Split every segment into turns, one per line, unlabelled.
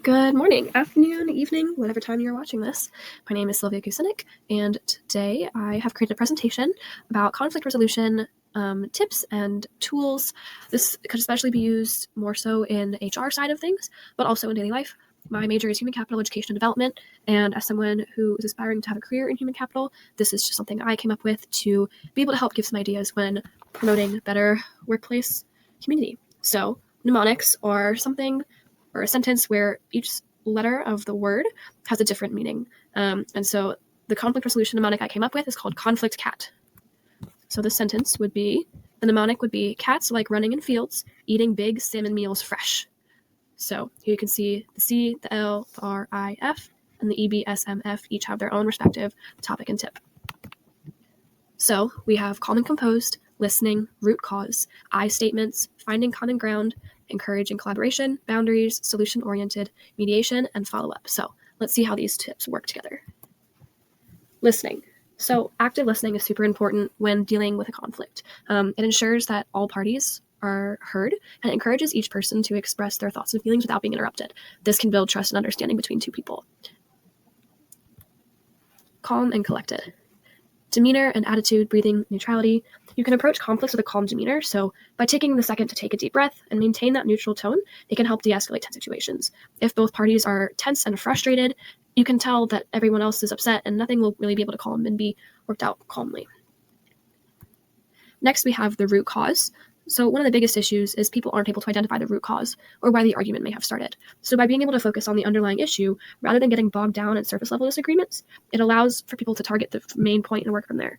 Good morning, afternoon, evening, whatever time you're watching this. My name is Sylvia Kusinik, and today I have created a presentation about conflict resolution tips and tools. This could especially be used more so in the HR side of things, but also in daily life. My major is human capital education and development, and as someone who is aspiring to have a career in human capital, this is just something I came up with to be able to help give some ideas when promoting better workplace community. So mnemonics are something or a sentence where each letter of the word has a different meaning. And so the conflict resolution mnemonic I came up with is called conflict cat. So the sentence would be, the mnemonic would be, cats like running in fields, eating big salmon meals fresh. So here you can see the C, the L, the R, I, F, and the E, B, S, M, F each have their own respective topic and tip. So we have calm and composed, listening, root cause, I statements, finding common ground, encouraging collaboration, boundaries, solution-oriented, mediation, and follow-up. So let's see how these tips work together. Listening. So active listening is super important when dealing with a conflict. It ensures that all parties are heard and encourages each person to express their thoughts and feelings without being interrupted. This can build trust and understanding between two people. Calm and collected. Demeanor and attitude, breathing, neutrality. You can approach conflicts with a calm demeanor, so by taking the second to take a deep breath and maintain that neutral tone, it can help de-escalate tense situations. If both parties are tense and frustrated, you can tell that everyone else is upset and nothing will really be able to calm and be worked out calmly. Next, we have the root cause. So one of the biggest issues is people aren't able to identify the root cause or why the argument may have started. So by being able to focus on the underlying issue, rather than getting bogged down in surface level disagreements, it allows for people to target the main point and work from there.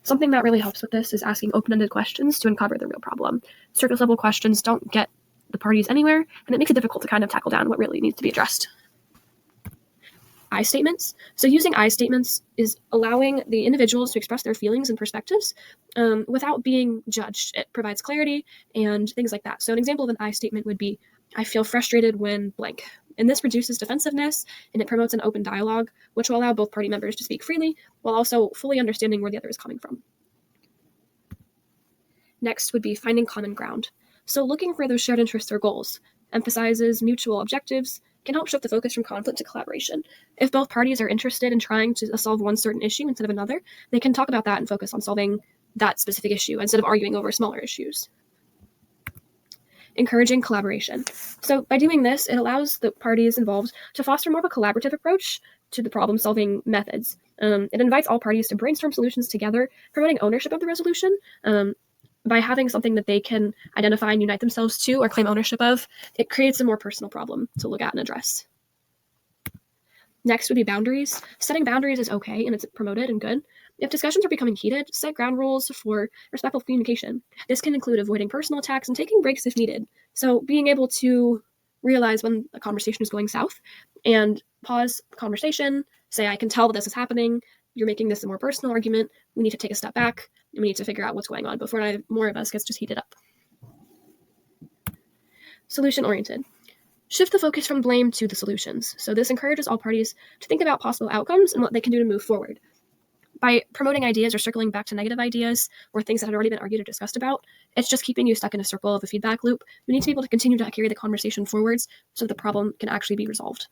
Something that really helps with this is asking open-ended questions to uncover the real problem. Surface level questions don't get the parties anywhere, and it makes it difficult to kind of tackle down what really needs to be addressed. I statements. So using I statements is allowing the individuals to express their feelings and perspectives without being judged. It provides clarity and things like that. So an example of an I statement would be, I feel frustrated when blank. And this reduces defensiveness and it promotes an open dialogue, which will allow both party members to speak freely while also fully understanding where the other is coming from. Next would be finding common ground. So looking for those shared interests or goals emphasizes mutual objectives, can help shift the focus from conflict to collaboration. If both parties are interested in trying to solve one certain issue instead of another, they can talk about that and focus on solving that specific issue instead of arguing over smaller issues. Encouraging collaboration. So by doing this, it allows the parties involved to foster more of a collaborative approach to the problem-solving methods. It invites all parties to brainstorm solutions together, promoting ownership of the resolution. By having something that they can identify and unite themselves to or claim ownership of, it creates a more personal problem to look at and address. Next would be boundaries. Setting boundaries is okay and it's promoted and good. If discussions are becoming heated, set ground rules for respectful communication. This can include avoiding personal attacks and taking breaks if needed. So being able to realize when a conversation is going south and pause the conversation, say, I can tell that this is happening, you're making this a more personal argument, we need to take a step back, and we need to figure out what's going on before more of us gets just heated up. Solution-oriented. Shift the focus from blame to the solutions. So this encourages all parties to think about possible outcomes and what they can do to move forward. By promoting ideas or circling back to negative ideas or things that had already been argued or discussed about, it's just keeping you stuck in a circle of a feedback loop. You need to be able to continue to carry the conversation forwards so the problem can actually be resolved.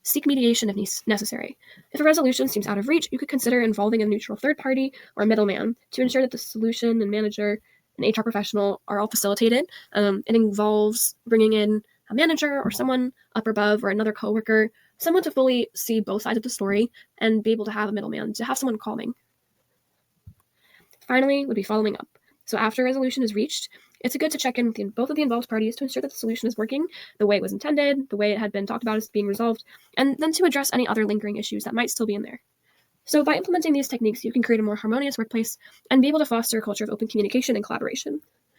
Seek mediation if necessary. If a resolution seems out of reach, you could consider involving a neutral third party or a middleman to ensure that the solution and manager and HR professional are all facilitated. It involves bringing in a manager or someone up above or another coworker, someone to fully see both sides of the story and be able to have a middleman, to have someone calming. Finally, would be following up. So after a resolution is reached, it's good to check in with both of the involved parties to ensure that the solution is working the way it was intended, the way it had been talked about is being resolved, and then to address any other lingering issues that might still be in there. So by implementing these techniques, you can create a more harmonious workplace and be able to foster a culture of open communication and collaboration.